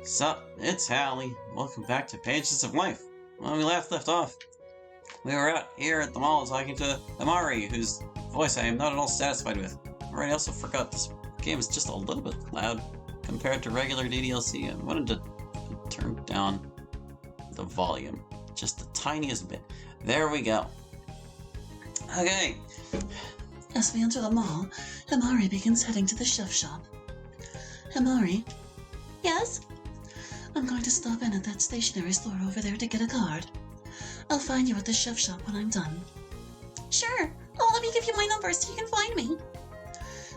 Sup, it's Hallie. Welcome back to Pages of Life. When we left off, we were out here at the mall talking to Amari, whose voice I am not at all satisfied with. Alright, I also forgot this game is just a little bit loud compared to regular DDLC. I wanted to turn down the volume just the tiniest bit. There we go. Okay. As we enter the mall, Amari begins heading to the chef shop. Amari? Yes? I'm going to stop in at that stationery store over there to get a card. I'll find you at the chef shop when I'm done. Sure. Oh, let me give you my number so you can find me.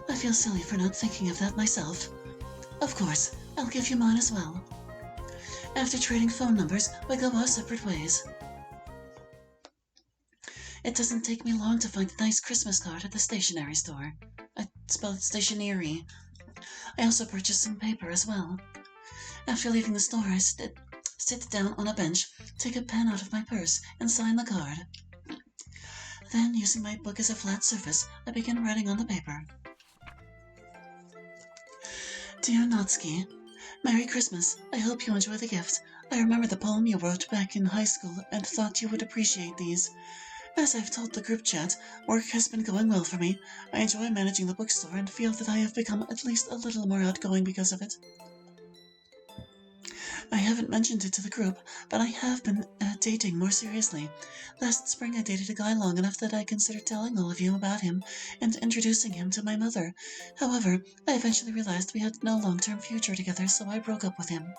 I feel silly for not thinking of that myself. Of course, I'll give you mine as well. After trading phone numbers, we go our separate ways. It doesn't take me long to find a nice Christmas card at the stationery store. I spelled stationery. I also purchased some paper as well. After leaving the store, I sit down on a bench, take a pen out of my purse, and sign the card. Then, using my book as a flat surface, I begin writing on the paper. Dear Natsuki, Merry Christmas. I hope you enjoy the gift. I remember the poem you wrote back in high school and thought you would appreciate these. As I've told the group chat, work has been going well for me. I enjoy managing the bookstore and feel that I have become at least a little more outgoing because of it. I haven't mentioned it to the group, but I have been dating more seriously. Last spring I dated a guy long enough that I considered telling all of you about him and introducing him to my mother. However, I eventually realized we had no long-term future together, so I broke up with him.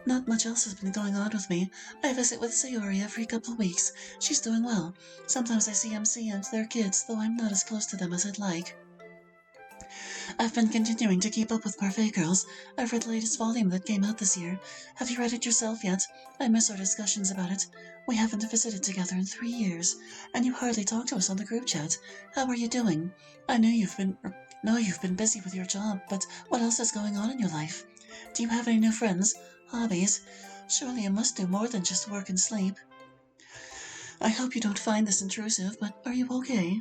Not much else has been going on with me. I visit with Sayori every couple of weeks. She's doing well. Sometimes I see MC and their kids, though I'm not as close to them as I'd like. I've been continuing to keep up with Parfait Girls. I've read the latest volume that came out this year. Have you read it yourself yet? I miss our discussions about it. We haven't visited together in 3 years, and you hardly talk to us on the group chat. How are you doing? I know you've been busy with your job, but what else is going on in your life? Do you have any new friends? Hobbies? Surely you must do more than just work and sleep. I hope you don't find this intrusive, but are you okay?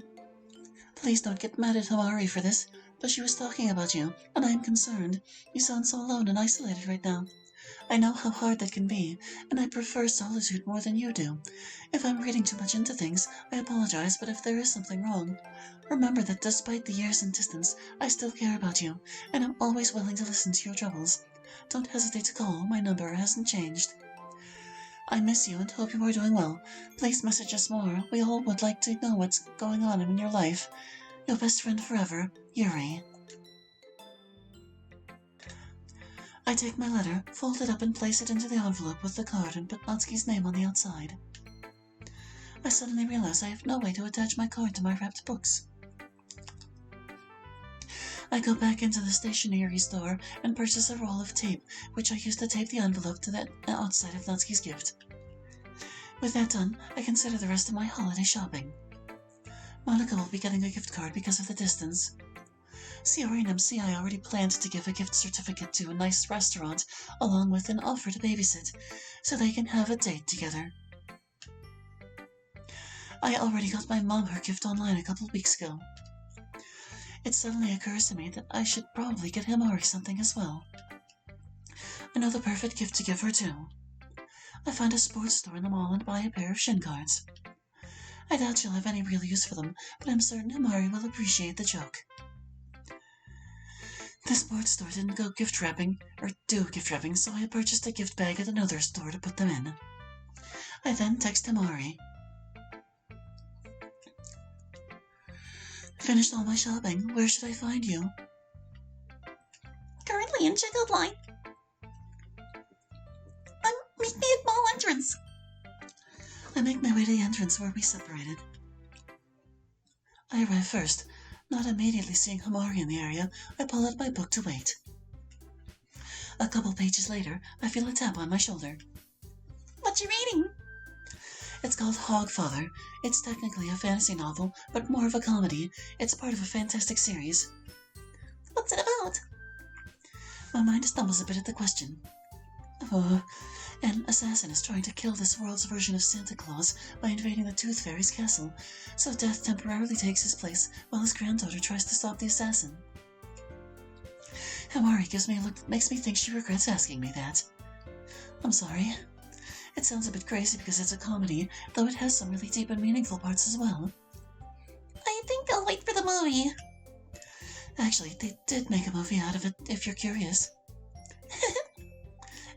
Please don't get mad at Hamari for this, but she was talking about you, and I am concerned. You sound so alone and isolated right now. I know how hard that can be, and I prefer solitude more than you do. If I'm reading too much into things, I apologize, but if there is something wrong, remember that despite the years and distance, I still care about you, and I'm always willing to listen to your troubles. Don't hesitate to call, my number hasn't changed. I miss you and hope you are doing well. Please message us more. We all would like to know what's going on in your life. Your best friend forever, Yuri. I take my letter, fold it up and place it into the envelope with the card and put Natsuki's name on the outside. I suddenly realize I have no way to attach my card to my wrapped books. I go back into the stationery store and purchase a roll of tape, which I use to tape the envelope to the outside of Natsuki's gift. With that done, I consider the rest of my holiday shopping. Monica will be getting a gift card because of the distance. Sayori and MC I already planned to give a gift certificate to a nice restaurant, along with an offer to babysit, so they can have a date together. I already got my mom her gift online a couple weeks ago. It suddenly occurs to me that I should probably get Himari something as well. I know the perfect gift to give her too. I find a sports store in the mall and buy a pair of shin guards. I doubt she'll have any real use for them, but I'm certain Himari will appreciate the joke. The sports store didn't do gift wrapping, so I purchased a gift bag at another store to put them in. I then text Himari. Finished all my shopping. Where should I find you? Currently in checkout line. Meet me at mall entrance. I make my way to the entrance where we separated. I arrive first. Not immediately seeing Himari in the area, I pull out my book to wait. A couple pages later, I feel a tap on my shoulder. What you reading? It's called Hogfather. It's technically a fantasy novel, but more of a comedy. It's part of a fantastic series. What's it about? My mind stumbles a bit at the question. An assassin is trying to kill this world's version of Santa Claus by invading the Tooth Fairy's castle, so Death temporarily takes his place while his granddaughter tries to stop the assassin. Himari makes me think she regrets asking me that. I'm sorry. It sounds a bit crazy because it's a comedy, though it has some really deep and meaningful parts as well. I think I'll wait for the movie. Actually, they did make a movie out of it, if you're curious.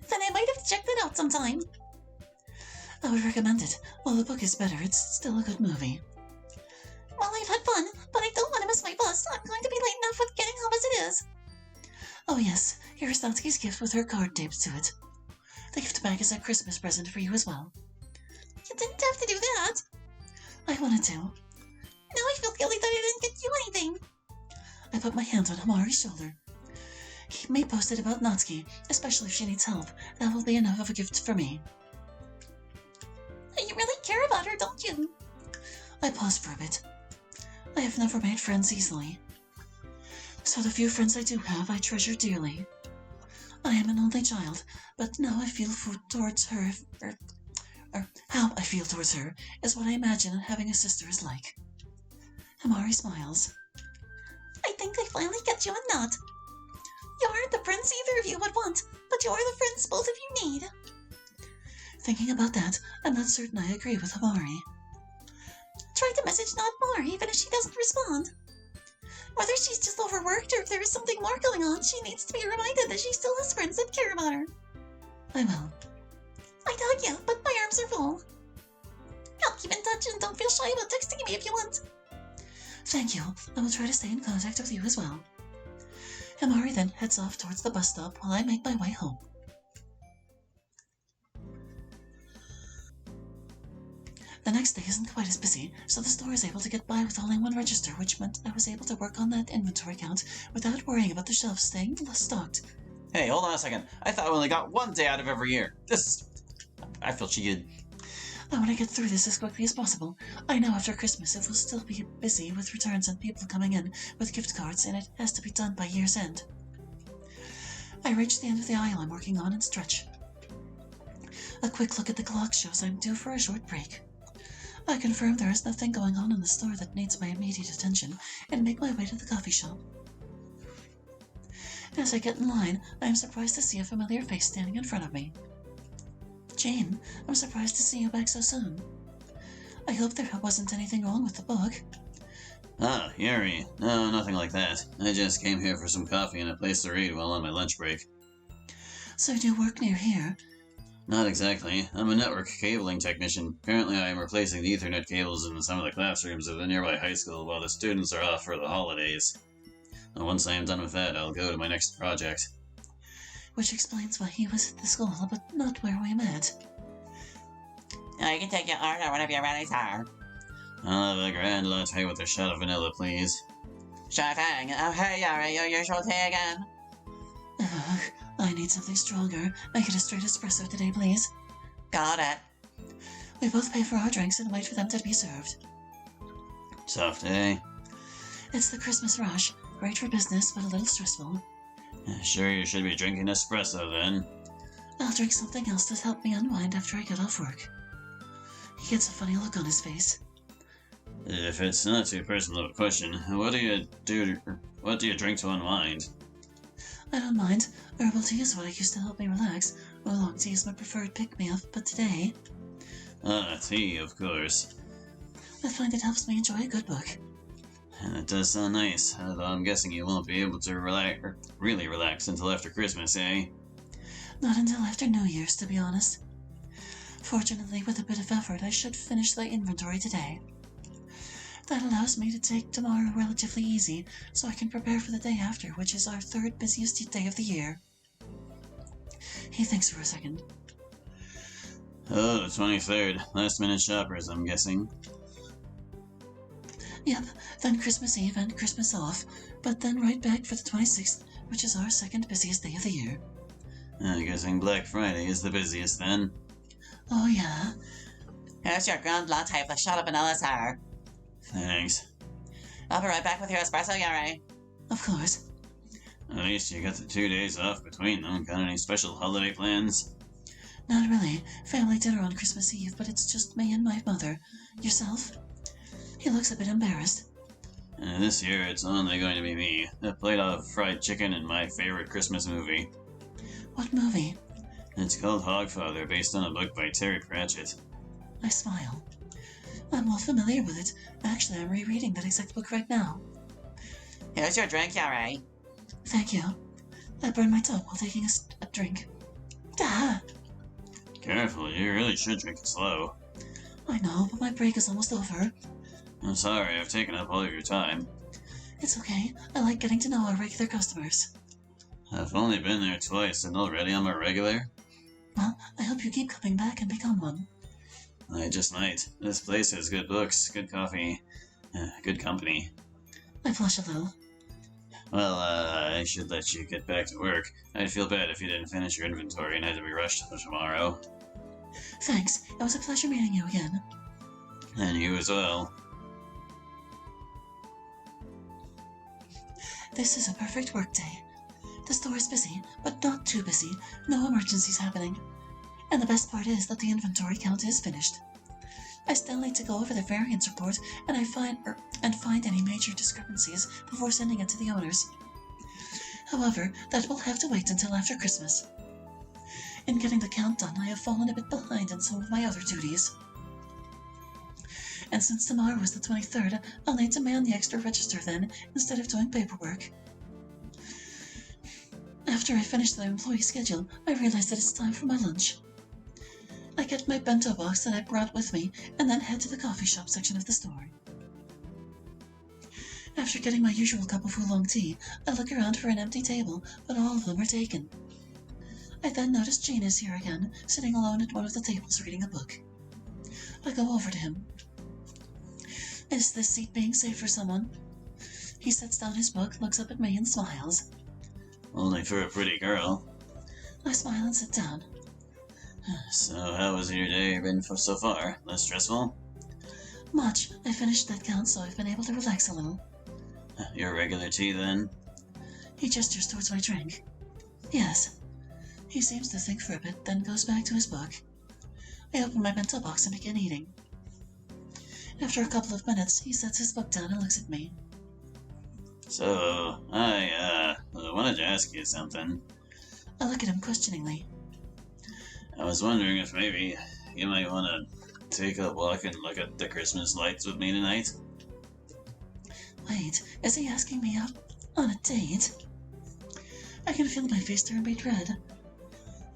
Then I might have to check that out sometime. I would recommend it. While the book is better, it's still a good movie. Well, I've had fun, but I don't want to miss my bus. I'm going to be late enough with getting home as it is. Oh yes, here's Natsuki's gift with her card taped to it. The gift bag is a Christmas present for you as well. You didn't have to do that. I wanted to. Now I feel guilty that I didn't get you anything. I put my hand on Himari's shoulder. Keep me posted about Natsuki, especially if she needs help. That will be enough of a gift for me. You really care about her, don't you? I paused for a bit. I have never made friends easily. So the few friends I do have, I treasure dearly. I am an only child, but now I feel towards her, or how I feel towards her, is what I imagine having a sister is like. Himari smiles. I think I finally get you a nod. You aren't the prince either of you would want, but you're the friends both of you need. Thinking about that, I'm not certain I agree with Himari. Try to message Nod more, even if she doesn't respond. Whether she's just overworked or if there is something more going on, she needs to be reminded that she still has friends that care about her. I will. I tell you, but my arms are full. I'll keep in touch and don't feel shy about texting me if you want. Thank you. I will try to stay in contact with you as well. Himari then heads off towards the bus stop while I make my way home. The next day isn't quite as busy, so the store is able to get by with only one register, which meant I was able to work on that inventory count without worrying about the shelves staying stocked. Hey, hold on a second. I thought we only got one day out of every year. I feel cheated. I want to get through this as quickly as possible. I know after Christmas it will still be busy with returns and people coming in with gift cards, and it has to be done by year's end. I reach the end of the aisle I'm working on and stretch. A quick look at the clock shows I'm due for a short break. I confirm there is nothing going on in the store that needs my immediate attention and make my way to the coffee shop. As I get in line, I am surprised to see a familiar face standing in front of me. Jane, I'm surprised to see you back so soon. I hope there wasn't anything wrong with the book. Ah, Yuri. No, nothing like that. I just came here for some coffee and a place to read while on my lunch break. So do you work near here? Not exactly. I'm a network cabling technician. Currently, I am replacing the Ethernet cables in some of the classrooms of the nearby high school while the students are off for the holidays. And once I am done with that, I'll go to my next project. Which explains why he was at the school, but not where we met. You can take your order whenever you're ready, sir. I'll have a grand latte with a shot of vanilla, please. Sure thing. Oh, hey, Yuri, your usual tea again? Ugh, I need something stronger. Make it a straight espresso today, please. Got it. We both pay for our drinks and wait for them to be served. Tough day. It's the Christmas rush. Great for business, but a little stressful. Sure you should be drinking espresso, then. I'll drink something else to help me unwind after I get off work. He gets a funny look on his face. If it's not too personal of a question, what do you drink to unwind? I don't mind. Herbal tea is what I use to help me relax. Oolong tea is my preferred pick-me-up, but today... Ah, tea, of course. I find it helps me enjoy a good book. It does sound nice, although I'm guessing you won't be able to really relax until after Christmas, eh? Not until after New Year's, to be honest. Fortunately, with a bit of effort, I should finish the inventory today. That allows me to take tomorrow relatively easy, so I can prepare for the day after, which is our third busiest day of the year. He thinks for a second. Oh, the 23rd. Last-minute shoppers, I'm guessing. Yep, then Christmas Eve and Christmas off, but then right back for the 26th, which is our second busiest day of the year. I'm guessing Black Friday is the busiest then. Oh yeah? Here's your grand latte with a shot of vanilla, sir. Thanks. I'll be right back with your espresso, Yuri. Of course. At least you got the 2 days off between them. Got any special holiday plans? Not really. Family dinner on Christmas Eve, but it's just me and my mother. Yourself? He looks a bit embarrassed. This year, it's only going to be me. A plate of fried chicken and my favorite Christmas movie. What movie? It's called Hogfather, based on a book by Terry Pratchett. I smile. I'm well familiar with it. Actually, I'm rereading that exact book right now. Here's your drink, Yare. Thank you. I burned my tongue while taking a drink. Ah! Careful, you really should drink it slow. I know, but my break is almost over. I'm sorry, I've taken up all of your time. It's okay. I like getting to know our regular customers. I've only been there twice, and already I'm a regular? Well, I hope you keep coming back and become one. I just might. This place has good books, good coffee, good company. I flush a little. Well, I should let you get back to work. I'd feel bad if you didn't finish your inventory and had to be rushed for tomorrow. Thanks. It was a pleasure meeting you again. And you as well. This is a perfect work day. The store is busy, but not too busy. No emergencies happening. And the best part is that the inventory count is finished. I still need to go over the variance report and find any major discrepancies before sending it to the owners. However, that will have to wait until after Christmas. In getting the count done, I have fallen a bit behind in some of my other duties. And since tomorrow is the 23rd, I'll need to man the extra register then, instead of doing paperwork. After I finish the employee schedule, I realize that it's time for my lunch. I get my bento box that I brought with me, and then head to the coffee shop section of the store. After getting my usual cup of oolong tea, I look around for an empty table, but all of them are taken. I then notice Gene is here again, sitting alone at one of the tables reading a book. I go over to him. Is this seat being saved for someone? He sets down his book, looks up at me, and smiles. Only for a pretty girl. I smile and sit down. So, how has your day been so far? Less stressful? Much. I finished that count, so I've been able to relax a little. Your regular tea, then? He gestures towards my drink. Yes. He seems to think for a bit, then goes back to his book. I open my bento box and begin eating. After a couple of minutes, he sets his book down and looks at me. So, I wanted to ask you something. I look at him questioningly. I was wondering if maybe you might want to take a walk and look at the Christmas lights with me tonight. Wait, is he asking me out on a date? I can feel my face turn beet red.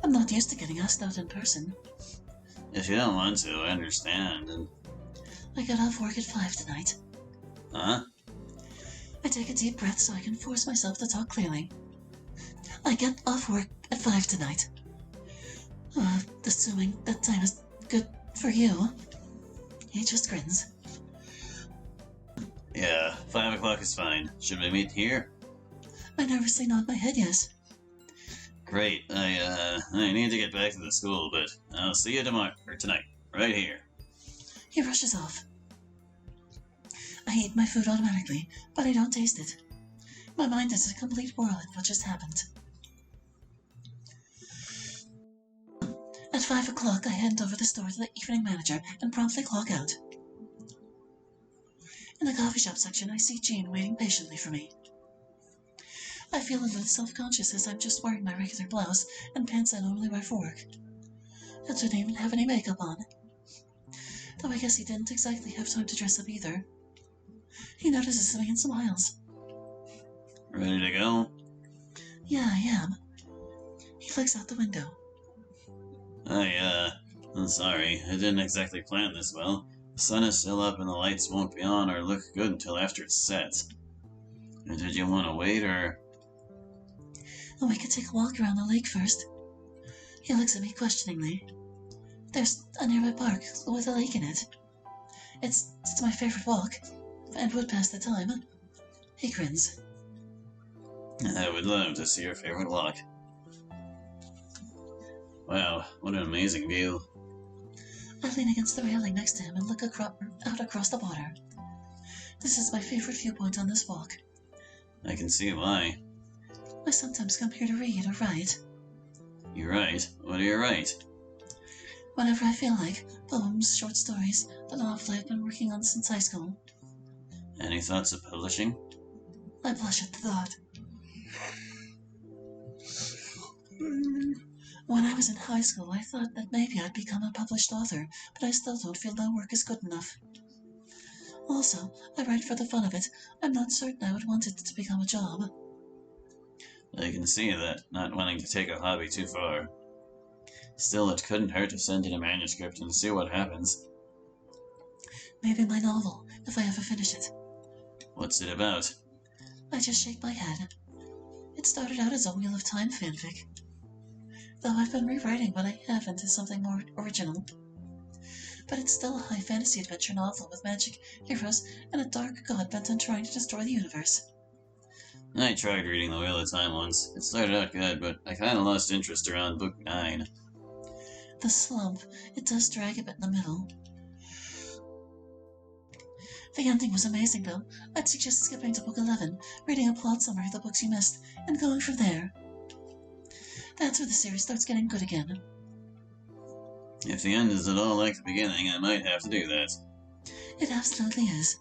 I'm not used to getting asked out in person. If you don't want to, I understand. I get off work at 5 tonight. Huh? I take a deep breath so I can force myself to talk clearly. I get off work at 5 tonight. Assuming that time is good for you. He just grins. Yeah, 5 o'clock is fine. Should we meet here? I nervously nod my head yes. Great. I need to get back to the school, but I'll see you tomorrow or tonight, right here. He rushes off. I eat my food automatically, but I don't taste it. My mind is a complete whirl at what just happened. At 5 o'clock, I hand over the store to the evening manager and promptly clock out. In the coffee shop section, I see Jean waiting patiently for me. I feel a little self-conscious as I'm just wearing my regular blouse and pants I normally wear for work. I don't even have any makeup on. Though I guess he didn't exactly have time to dress up either. He notices me and smiles. Ready to go? Yeah, I am. He looks out the window. I'm sorry. I didn't exactly plan this well. The sun is still up and the lights won't be on or look good until after it sets. Did you want to wait, or...? Oh, we could take a walk around the lake first. He looks at me questioningly. There's a nearby park with a lake in it. It's my favorite walk, and would pass the time. He grins. I would love to see your favorite walk. Wow, what an amazing view. I lean against the railing next to him and look out across the water. This is my favorite viewpoint on this walk. I can see why. I sometimes come here to read or write. You write? What do you write? Whenever I feel like, poems, short stories, the novel I've been working on since high school. Any thoughts of publishing? I blush at the thought. When I was in high school, I thought that maybe I'd become a published author, but I still don't feel my work is good enough. Also, I write for the fun of it. I'm not certain I would want it to become a job. I can see that, not wanting to take a hobby too far. Still, it couldn't hurt to send in a manuscript and see what happens. Maybe my novel, if I ever finish it. What's it about? I just shake my head. It started out as a Wheel of Time fanfic. Though I've been rewriting what I have into something more original. But it's still a high fantasy adventure novel with magic, heroes, and a dark god bent on trying to destroy the universe. I tried reading The Wheel of Time once. It started out good, but I kinda lost interest around book 9. The slump, it does drag a bit in the middle. The ending was amazing though. I'd suggest skipping to book 11, reading a plot summary of the books you missed, and going from there. That's where the series starts getting good again. If the end is at all like the beginning, I might have to do that. It absolutely is.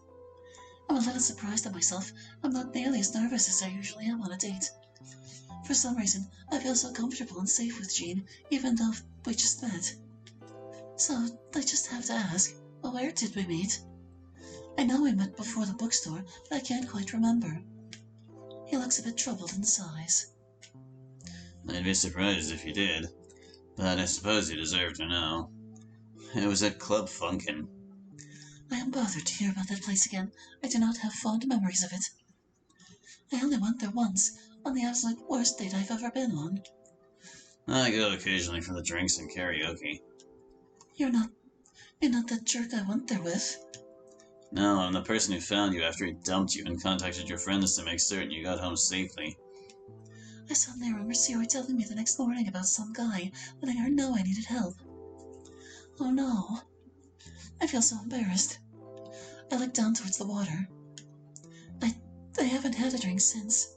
I'm a little surprised at myself. I'm not nearly as nervous as I usually am on a date. For some reason, I feel so comfortable and safe with Jean, even though we just met. So, I just have to ask, where did we meet? I know we met before the bookstore, but I can't quite remember. He looks a bit troubled and sighs. I'd be surprised if you did, but I suppose you deserve to know. It was at Club Funkin'. I am bothered to hear about that place again. I do not have fond memories of it. I only went there once, on the absolute worst date I've ever been on. I go occasionally for the drinks and karaoke. You're not that jerk I went there with. No, I'm the person who found you after he dumped you and contacted your friends to make certain you got home safely. I suddenly remember Sierra telling me the next morning about some guy, letting her know I needed help. Oh no. I feel so embarrassed. I look down towards the water. I haven't had a drink since.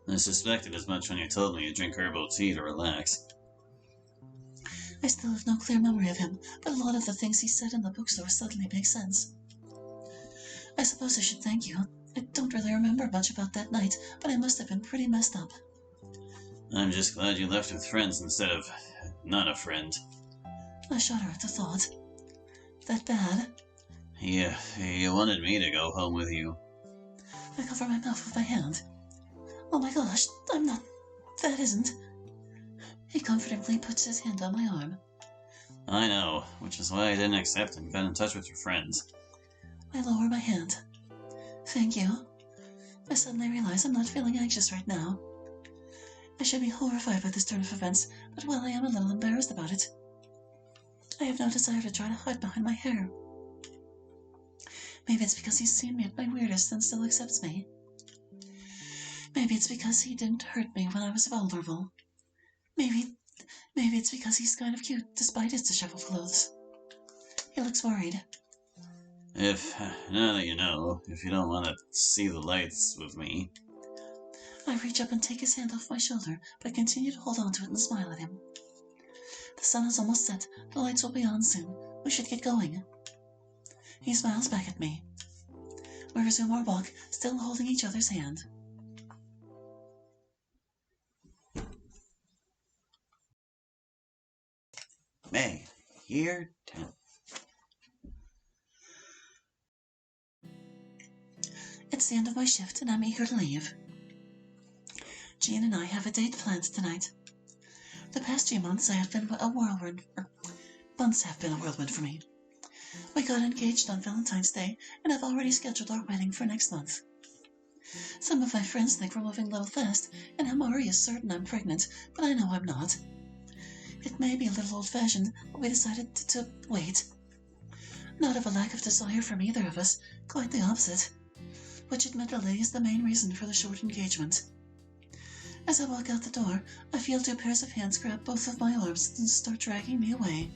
I suspected as much when you told me you drink herbal tea to relax. I still have no clear memory of him, but a lot of the things he said in the bookstore suddenly make sense. I suppose I should thank you. I don't really remember much about that night, but I must have been pretty messed up. I'm just glad you left with friends instead of not a friend. I shudder at the thought. That bad? Yeah, you wanted me to go home with you. I cover my mouth with my hand. Oh my gosh, I'm not... That isn't... He comfortingly puts his hand on my arm. I know, which is why I didn't accept and got in touch with your friends. I lower my hand. Thank you. I suddenly realize I'm not feeling anxious right now. I should be horrified by this turn of events, but while I am a little embarrassed about it, I have no desire to try to hide behind my hair. Maybe it's because he's seen me at my weirdest and still accepts me. Maybe it's because he didn't hurt me when I was vulnerable. Maybe it's because he's kind of cute despite his disheveled clothes. He looks worried. Now that you know, if you don't want to see the lights with me. I reach up and take his hand off my shoulder, but continue to hold on to it and smile at him. The sun is almost set. The lights will be on soon. We should get going. He smiles back at me. We resume our walk, still holding each other's hand. May, year 10. It's the end of my shift and I'm eager to leave. Jean and I have a date planned tonight. The past few months have been a whirlwind. Months have been a whirlwind for me. We got engaged on Valentine's Day and have already scheduled our wedding for next month. Some of my friends think we're moving a little fast, and Amari is certain I'm pregnant, but I know I'm not. It may be a little old-fashioned, but we decided to wait. Not of a lack of desire from either of us, quite the opposite. Which admittedly is the main reason for the short engagement. As I walk out the door, I feel two pairs of hands grab both of my arms and start dragging me away.